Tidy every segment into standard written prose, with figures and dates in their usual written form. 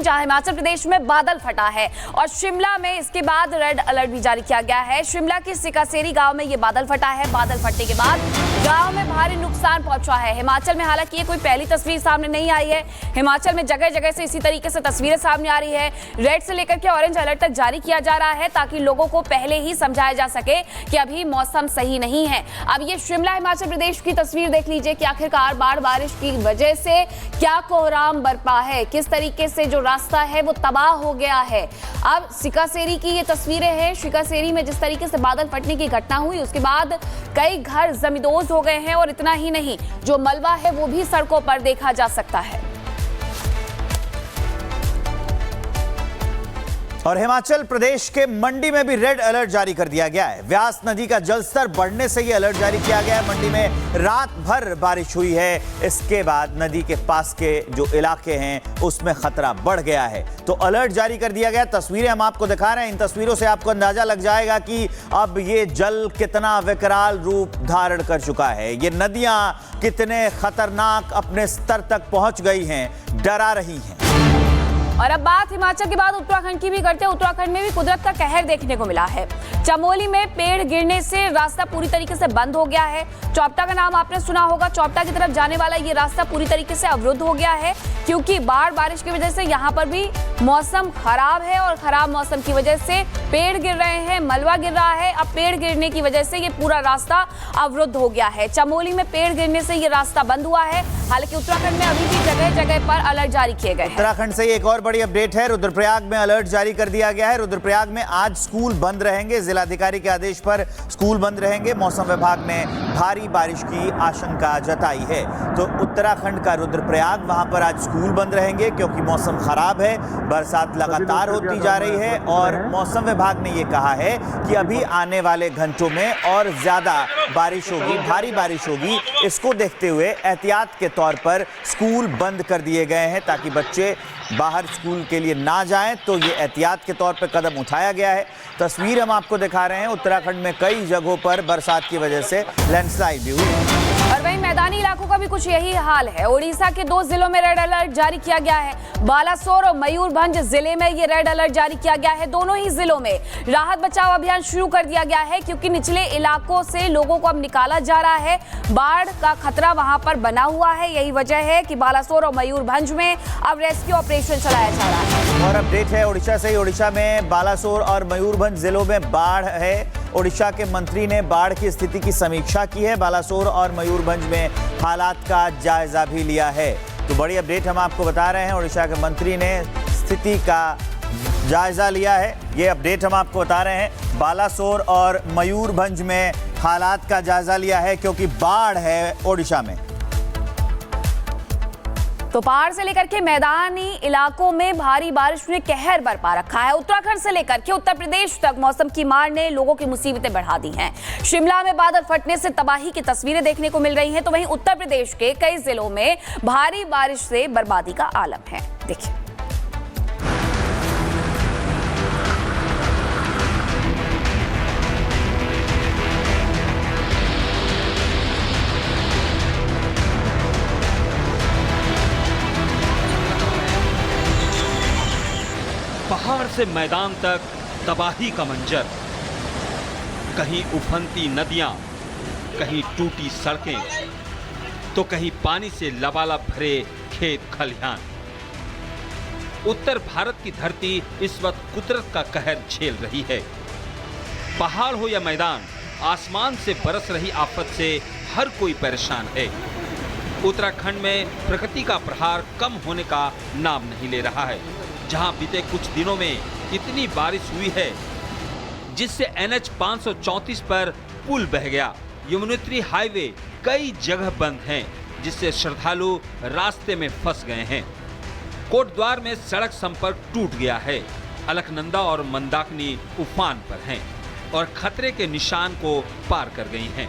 जहां हिमाचल प्रदेश में बादल फटा है और शिमला में इसके बाद रेड अलर्ट भी जारी किया गया है। शिमला के सिकासेरी गांव में ये बादल फटा है। बादल फटने के बाद गांव में भारी नुकसान पहुंचा है। हिमाचल में हालांकि ये कोई पहली तस्वीर सामने नहीं आई है। हिमाचल में जगह जगह से इसी तरीके से तस्वीरें सामने आ रही है। रेड से लेकर के ऑरेंज अलर्ट तक जारी किया जा रहा है ताकि लोगों को पहले ही समझाया जा सके कि अभी मौसम सही नहीं है। अब ये शिमला हिमाचल प्रदेश की तस्वीर देख लीजिए कि आखिरकार बारिश की वजह से क्या कोहराम बरपा है, किस तरीके से जो रास्ता है वो तबाह हो गया है। अब सिकासेरी की ये तस्वीरें हैं। सिकासेरी में जिस तरीके से बादल फटने की घटना हुई उसके बाद कई घर जमींदोज हो गए हैं और इतना ही नहीं, जो मलबा है वो भी सड़कों पर देखा जा सकता है। और हिमाचल प्रदेश के मंडी में भी रेड अलर्ट जारी कर दिया गया है। व्यास नदी का जलस्तर बढ़ने से यह अलर्ट जारी किया गया है। मंडी में रात भर बारिश हुई है। इसके बाद नदी के पास के जो इलाके हैं उसमें खतरा बढ़ गया है, तो अलर्ट जारी कर दिया गया। तस्वीरें हम आपको दिखा रहे हैं। इन तस्वीरों से आपको अंदाजा लग जाएगा कि अब ये जल कितना विकराल रूप धारण कर चुका है। ये नदियां कितने खतरनाक अपने स्तर तक पहुंच गई हैं, डरा रही हैं। और अब बात हिमाचल के बाद उत्तराखंड की भी करते हैं। उत्तराखंड में भी कुदरत का कहर देखने को मिला है। चमोली में पेड़ गिरने से रास्ता पूरी तरीके से बंद हो गया है। चौपटा का नाम आपने सुना होगा। चौपटा की तरफ जाने वाला ये रास्ता पूरी तरीके से अवरुद्ध हो गया है क्योंकि बारिश की वजह से यहाँ पर भी मौसम खराब है और खराब मौसम की वजह से पेड़ गिर रहे हैं, मलबा गिर रहा है। अब पेड़ गिरने की वजह से ये पूरा रास्ता अवरुद्ध हो गया है। चमोली में पेड़ गिरने से ये रास्ता बंद हुआ है। हालांकि उत्तराखंड में अभी भी जगह जगह पर अलर्ट जारी किए गए हैं। उत्तराखंड से एक और बड़ी अपडेट है। रुद्रप्रयाग में अलर्ट जारी कर दिया गया है। रुद्रप्रयाग में आज स्कूल बंद रहेंगे। जिलाधिकारी के आदेश पर स्कूल बंद रहेंगे। मौसम विभाग ने भारी बारिश की आशंका जताई है, तो उत्तराखंड का रुद्रप्रयाग, वहां पर आज स्कूल बंद रहेंगे क्योंकि मौसम खराब है। बरसात लगातार होती जा रही है और मौसम विभाग ने यह कहा है कि अभी आने वाले घंटों में और ज्यादा बारिश होगी, भारी बारिश होगी। इसको देखते हुए एहतियात के तौर पर स्कूल बंद कर दिए गए हैं ताकि बच्चे बाहर स्कूल के लिए ना जाएं, तो ये एहतियात के तौर पर कदम उठाया गया है। तस्वीर हम आपको दिखा रहे हैं। उत्तराखंड में कई जगहों पर बरसात की वजह से लैंडस्लाइड भी हुई और वहीं मैदानी इलाकों का भी कुछ यही हाल है। ओडिशा के 2 जिलों में रेड अलर्ट जारी किया गया है। बालासोर और मयूरभंज जिले में ये रेड अलर्ट जारी किया गया है। दोनों ही जिलों में राहत बचाव अभियान शुरू कर दिया गया है क्योंकि निचले इलाकों से लोगों को अब निकाला जा रहा है। बाढ़ का खतरा वहां पर बना हुआ है। यही वजह है कि बालासोर और मयूरभंज में अब रेस्क्यू ऑपरेशन चलाया जा रहा है। और अपडेट है ओडिशा से। ओडिशा में बालासोर और मयूरभंज जिलों में बाढ़ है। ओडिशा के मंत्री ने बाढ़ की स्थिति की समीक्षा की है। बालासोर और मयूरभंज में हालात का जायजा भी लिया है। तो बड़ी अपडेट हम आपको बता रहे हैं। ओडिशा के मंत्री ने स्थिति का जायजा लिया है। ये अपडेट हम आपको बता रहे हैं। बालासोर और मयूरभंज में हालात का जायजा लिया है क्योंकि बाढ़ है ओडिशा में। तो पहाड़ से लेकर के मैदानी इलाकों में भारी बारिश ने कहर बरपा रखा है। उत्तराखंड से लेकर के उत्तर प्रदेश तक मौसम की मार ने लोगों की मुसीबतें बढ़ा दी हैं। शिमला में बादल फटने से तबाही की तस्वीरें देखने को मिल रही हैं, तो वहीं उत्तर प्रदेश के कई जिलों में भारी बारिश से बर्बादी का आलम है। देखिए, पहाड़ से मैदान तक तबाही का मंजर। कहीं उफनती नदियां, कहीं टूटी सड़कें, तो कहीं पानी से लबालब भरे खेत खलिहान। उत्तर भारत की धरती इस वक्त कुदरत का कहर झेल रही है। पहाड़ हो या मैदान, आसमान से बरस रही आफत से हर कोई परेशान है। उत्तराखंड में प्रकृति का प्रहार कम होने का नाम नहीं ले रहा है, जहां बीते कुछ दिनों में इतनी बारिश हुई है जिससे NH 534 पर पुल बह गया। यमुनोत्री हाईवे कई जगह बंद हैं, जिससे श्रद्धालु रास्ते में फंस गए हैं। कोटद्वार में सड़क संपर्क टूट गया है। अलकनंदा और मंदाकिनी उफान पर हैं और खतरे के निशान को पार कर गई हैं।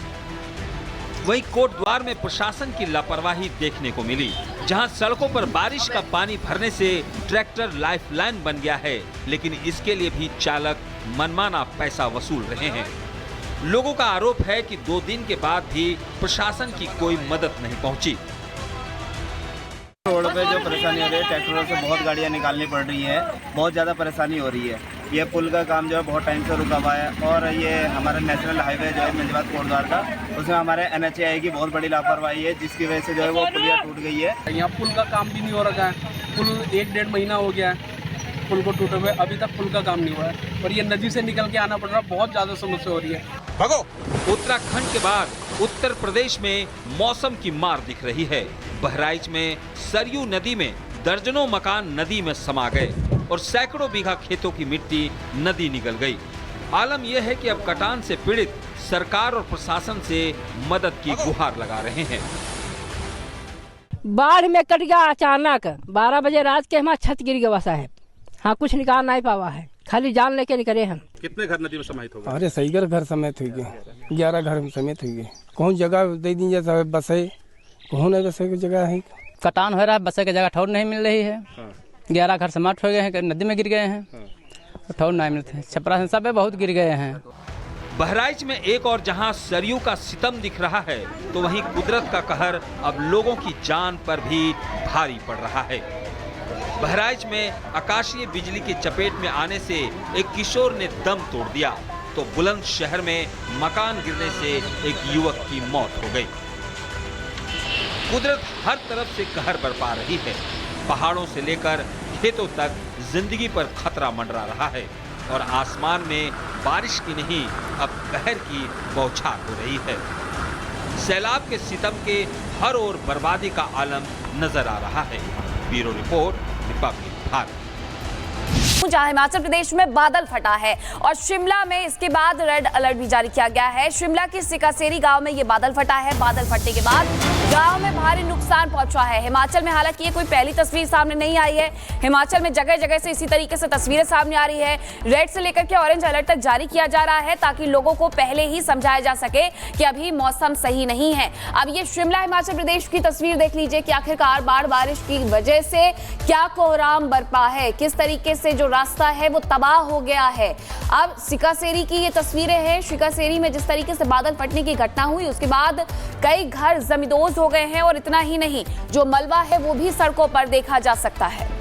वहीं कोटद्वार में प्रशासन की लापरवाही देखने को मिली, जहां सड़कों पर बारिश का पानी भरने से ट्रैक्टर लाइफलाइन बन गया है, लेकिन इसके लिए भी चालक मनमाना पैसा वसूल रहे हैं। लोगों का आरोप है कि 2 दिन के बाद भी प्रशासन की कोई मदद नहीं पहुंची। रोड पे जो परेशानी हो रही है, ट्रैक्टरों से बहुत गाड़ियाँ निकालनी पड़ रही है, बहुत ज़्यादा परेशानी हो रही है। ये पुल का काम जो है बहुत टाइम से रुका हुआ है और ये हमारा नेशनल हाईवे जो है मंजबात कोटद्वार का, उसमें हमारे NHAI की बहुत बड़ी लापरवाही है, जिसकी वजह से जो है वो पुलिया टूट गई है। यहाँ पुल का काम भी नहीं हो रखा है। पुल 1-1.5 महीना हो गया है पुल को टूटे हुए, अभी तक पुल का काम नहीं हुआ है और ये नदी से निकल के आना पड़ रहा है। बहुत ज़्यादा समस्या हो रही है। भगो उत्तराखंड के बाद उत्तर प्रदेश में मौसम की मार दिख रही है। बहराइच में सरयू नदी में दर्जनों मकान नदी में समा गए और सैकड़ों बीघा खेतों की मिट्टी नदी निकल गई। आलम यह है कि अब कटान से पीड़ित सरकार और प्रशासन से मदद की गुहार लगा रहे हैं। बाढ़ में कट गया अचानक, 12 बजे रात के हमारा छत गिर गया साहब। हाँ, कुछ निकाल नहीं पावा है, खाली जान लेके निकले हम। कितने घर नदी में समाहित हो गए? अरे सही घर समेत हुई गए, 11 घर समेत हुई गए। कौन जगह दे दी जैसा बसे, कौन है बसे की जगह है? कटान हो रहा है, बसे की जगह ठौर नहीं मिल रही है। 11 घर समाप्त हो गए हैं, नदी में गिर गए हैं, ठौर नहीं मिलते। छपरा से सब बहुत गिर गए हैं। बहराइच में एक और जहां सरयू का सितम दिख रहा है, तो वहीं कुदरत का कहर अब लोगों की जान पर भी भारी पड़ रहा है। बहराइच में आकाशीय बिजली की चपेट में आने से एक किशोर ने दम तोड़ दिया, तो बुलंदशहर में मकान गिरने से एक युवक की मौत हो गई। कुदरत हर तरफ से कहर बरपा रही है। पहाड़ों से लेकर खेतों तक जिंदगी पर खतरा मंडरा रहा है और आसमान में बारिश की नहीं, अब कहर की बौछार हो रही है। सैलाब के सितम के हर ओर बर्बादी का आलम नजर आ रहा है। Bureau report, Republic Bharat. जहां हिमाचल प्रदेश में बादल फटा है और शिमला में इसके बाद रेड अलर्ट भी जारी किया गया है। शिमला के सिकासेरी गांव में ये बादल फटा है। बादल फटने के बाद गांव में भारी नुकसान पहुंचा है। हिमाचल में हालांकि ये कोई पहली तस्वीर सामने नहीं आई है। हिमाचल में जगह जगह से इसी तरीके से तस्वीरें सामने आ रही है। रेड से लेकर के ऑरेंज अलर्ट तक जारी किया जा रहा है, ताकि लोगों को पहले ही समझाया जा सके कि अभी मौसम सही नहीं है। अब ये शिमला हिमाचल प्रदेश की तस्वीर देख लीजिए कि आखिरकार बाढ़ बारिश की वजह से क्या कोहराम बरपा है, किस तरीके से जो रास्ता है वो तबाह हो गया है। अब सिकासेरी की ये तस्वीरें हैं। सिकासेरी में जिस तरीके से बादल फटने की घटना हुई, उसके बाद कई घर जमींदोज हो गए हैं और इतना ही नहीं, जो मलबा है वो भी सड़कों पर देखा जा सकता है।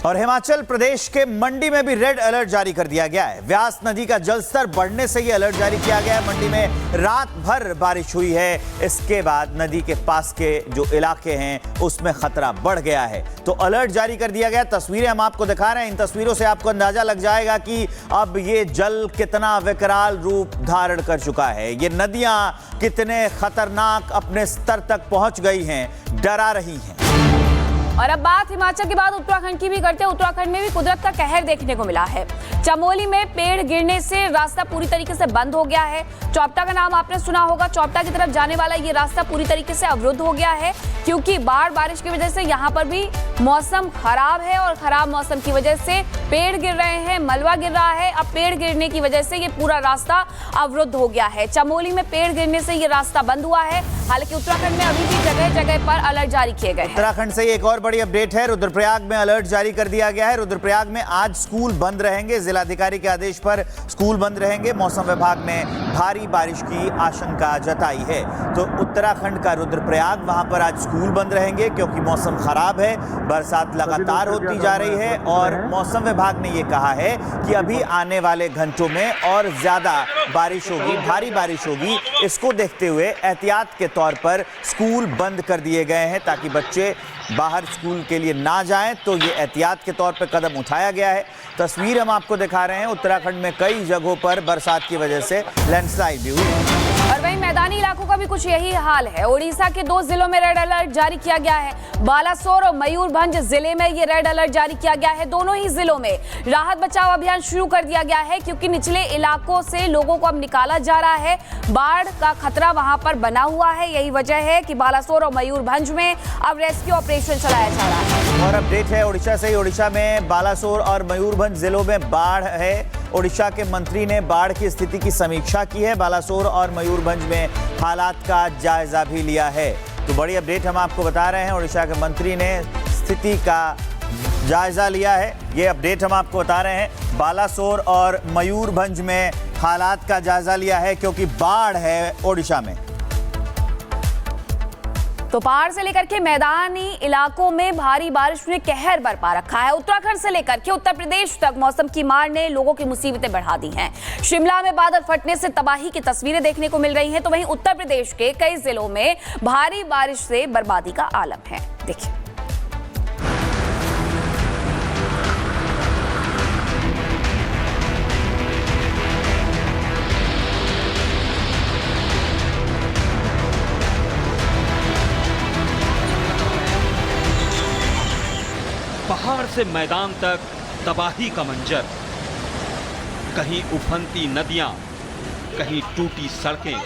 और हिमाचल प्रदेश के मंडी में भी रेड अलर्ट जारी कर दिया गया है। व्यास नदी का जलस्तर बढ़ने से ये अलर्ट जारी किया गया है। मंडी में रात भर बारिश हुई है, इसके बाद नदी के पास के जो इलाके हैं उसमें खतरा बढ़ गया है, तो अलर्ट जारी कर दिया गया। तस्वीरें हम आपको दिखा रहे हैं, इन तस्वीरों से आपको अंदाजा लग जाएगा कि अब ये जल कितना विकराल रूप धारण कर चुका है। ये नदियां कितने खतरनाक अपने स्तर तक पहुंच गई हैं, डरा रही हैं। और अब बात हिमाचल के बाद उत्तराखंड की भी करते हैं। उत्तराखंड में भी कुदरत का कहर देखने को मिला है। चमोली में पेड़ गिरने से रास्ता पूरी तरीके से बंद हो गया है। चौपटा का नाम आपने सुना होगा। चौपटा की तरफ जाने वाला ये रास्ता पूरी तरीके से अवरुद्ध हो गया है, क्योंकि बाढ़ बारिश की वजह से यहाँ पर भी मौसम खराब है और खराब मौसम की वजह से पेड़ गिर रहे हैं, मलबा गिर रहा है। अब पेड़ गिरने की वजह से ये पूरा रास्ता अवरुद्ध हो गया है। चमोली में पेड़ गिरने से ये रास्ता बंद हुआ है। हालांकि उत्तराखंड में अभी भी जगह जगह पर अलर्ट जारी किए गए हैं। उत्तराखंड से एक और बड़ी अपडेट है। रुद्रप्रयाग में अलर्ट जारी कर दिया गया है। रुद्रप्रयाग में आज स्कूल बंद रहेंगे। जिलाधिकारी के आदेश पर स्कूल बंद रहेंगे। मौसम विभाग ने भारी बारिश की आशंका जताई है, तो उत्तराखंड का रुद्रप्रयाग, वहां पर आज स्कूल बंद रहेंगे क्योंकि मौसम खराब है। बरसात लगातार होती जा रही है और मौसम विभाग ने यह कहा है कि अभी आने वाले घंटों में और ज्यादा बारिश होगी, भारी बारिश होगी। इसको देखते हुए एहतियात के तौर पर स्कूल बंद कर दिए गए हैं, ताकि बच्चे बाहर स्कूल के लिए ना जाएं, तो ये एहतियात के तौर पर कदम उठाया गया है। तस्वीर हम आपको दिखा रहे हैं। उत्तराखंड में कई जगहों पर बरसात की वजह से लैंडस्लाइड भी हुई। और वहीं मैदानी इलाकों का भी कुछ यही हाल है। ओडिशा के 2 जिलों में रेड अलर्ट जारी किया गया है। बालासोर और मयूरभंज जिले में ये रेड अलर्ट जारी किया गया है। दोनों ही जिलों में राहत बचाव अभियान शुरू कर दिया गया है, क्योंकि निचले इलाकों से लोगों को अब निकाला जा रहा है। बाढ़ का खतरा वहां पर बना हुआ है। यही वजह है कि बालासोर और मयूरभंज में अब रेस्क्यू ऑपरेशन चलाया जा रहा है। और अपडेट है ओडिशा से। ओडिशा में बालासोर और मयूरभंज जिलों में बाढ़ है। ओडिशा के मंत्री ने बाढ़ की स्थिति की समीक्षा की है। बालासोर और मयूरभंज में हालात का जायजा भी लिया है। तो बड़ी अपडेट हम आपको बता रहे हैं। ओडिशा के मंत्री ने स्थिति का जायजा लिया है, ये अपडेट हम आपको बता रहे हैं। बालासोर और मयूरभंज में हालात का जायजा लिया है, क्योंकि बाढ़ है ओडिशा में। तो पहाड़ से लेकर के मैदानी इलाकों में भारी बारिश ने कहर बरपा रखा है। उत्तराखंड से लेकर के उत्तर प्रदेश तक मौसम की मार ने लोगों की मुसीबतें बढ़ा दी हैं। शिमला में बादल फटने से तबाही की तस्वीरें देखने को मिल रही हैं, तो वहीं उत्तर प्रदेश के कई जिलों में भारी बारिश से बर्बादी का आलम है। देखिए, पहाड़ से मैदान तक तबाही का मंजर, कहीं उफनती नदियां, कहीं टूटी सड़कें,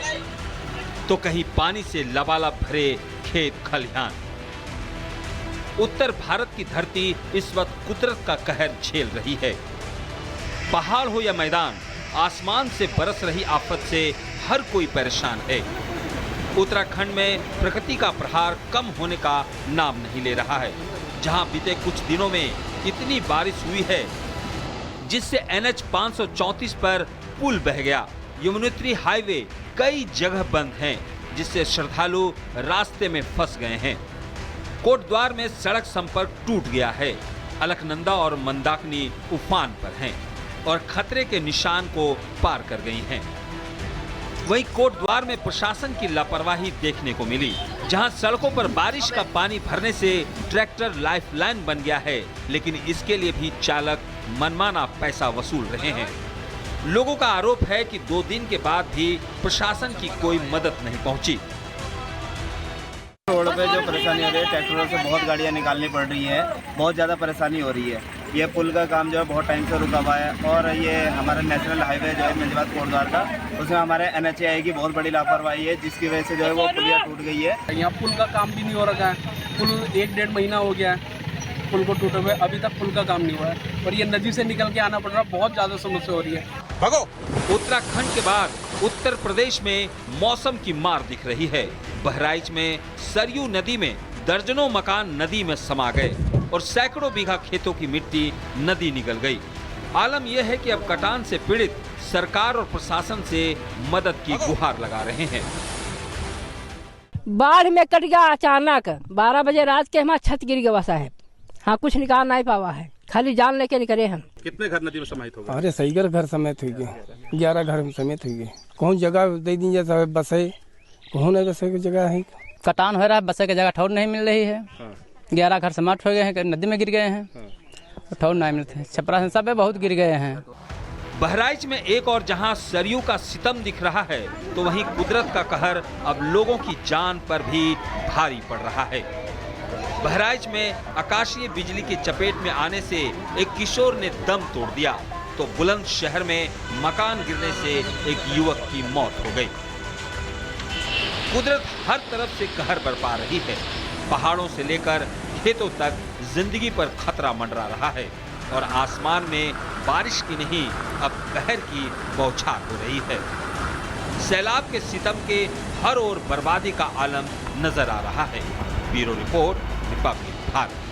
तो कहीं पानी से लबालब भरे खेत खलिहान। उत्तर भारत की धरती इस वक्त कुदरत का कहर झेल रही है। पहाड़ हो या मैदान, आसमान से बरस रही आफत से हर कोई परेशान है। उत्तराखंड में प्रकृति का प्रहार कम होने का नाम नहीं ले रहा है, जहां बीते कुछ दिनों में इतनी बारिश हुई है जिससे NH 534 पर पुल बह गया। यमुनोत्री हाईवे कई जगह बंद हैं, जिससे श्रद्धालु रास्ते में फंस गए हैं। कोटद्वार में सड़क संपर्क टूट गया है। अलकनंदा और मंदाकिनी उफान पर हैं और खतरे के निशान को पार कर गई हैं। वहीं कोटद्वार में प्रशासन की लापरवाही देखने को मिली, जहां सड़कों पर बारिश का पानी भरने से ट्रैक्टर लाइफलाइन बन गया है, लेकिन इसके लिए भी चालक मनमाना पैसा वसूल रहे हैं। लोगों का आरोप है कि 2 दिन के बाद भी प्रशासन की कोई मदद नहीं पहुंची। रोड पे जो परेशानी हो रही है, ट्रैक्टरों से बहुत गाड़ियां निकालनी पड़ रही है, बहुत ज़्यादा परेशानी हो रही है। ये पुल का काम जो है बहुत टाइम से रुका हुआ है, और ये हमारा नेशनल हाईवे जो है मंजबात कोटद्वार का, उसमें हमारे NHAI की बहुत बड़ी लापरवाही है, जिसकी वजह से जो है वो पुलिया टूट गई है। यहाँ पुल का काम भी नहीं हो रखा है। पुल 1-1.5 महीना हो गया है पुल को टूटे हुए, अभी तक पुल का काम नहीं हुआ है, और ये नदी से निकल के आना पड़ रहा है। बहुत ज़्यादा समस्या हो रही है। उत्तराखंड के बाद उत्तर प्रदेश में मौसम की मार दिख रही है। बहराइच में सरयू नदी में दर्जनों मकान नदी में समा गए और सैकड़ों बीघा खेतों की मिट्टी नदी निकल गई। आलम यह है कि अब कटान से पीड़ित सरकार और प्रशासन से मदद की गुहार लगा रहे हैं। बाढ़ में कट गया अचानक, 12 बजे रात के हमारा छत गिर गया साहब। हाँ, कुछ निकाल नहीं पावा है, खाली जान लेके निकले हम। कितने घर नदी में समाहित हो गए? अरे सही घर समेत हुई गए, 11 घर समेत हुई गए। कौन जगह दे दीजिए साहब, बसे कौन है, बसे की जगह है। कटान हो रहा है, बसे की जगह ठौर नहीं मिल रही है। 11 घर समाप्त हो गए हैं, नदी में गिर गए हैं, ठौर नहीं मिलते। छपरा से सब बहुत गिर गए हैं। बहराइच में एक और जहां सरयू का सितम दिख रहा है, तो वहीं कुदरत का कहर अब लोगों की जान पर भी भारी पड़ रहा है। बहराइच में आकाशीय बिजली की चपेट में आने से एक किशोर ने दम तोड़ दिया, तो बुलंदशहर में मकान गिरने से एक युवक की मौत हो गई। कुदरत हर तरफ से कहर बरपा रही है। पहाड़ों से लेकर खेतों तक जिंदगी पर खतरा मंडरा रहा है, और आसमान में बारिश की नहीं, अब कहर की बौछार हो रही है। सैलाब के सितम के हर ओर बर्बादी का आलम नजर आ रहा है। Bureau report, Republic Bharat.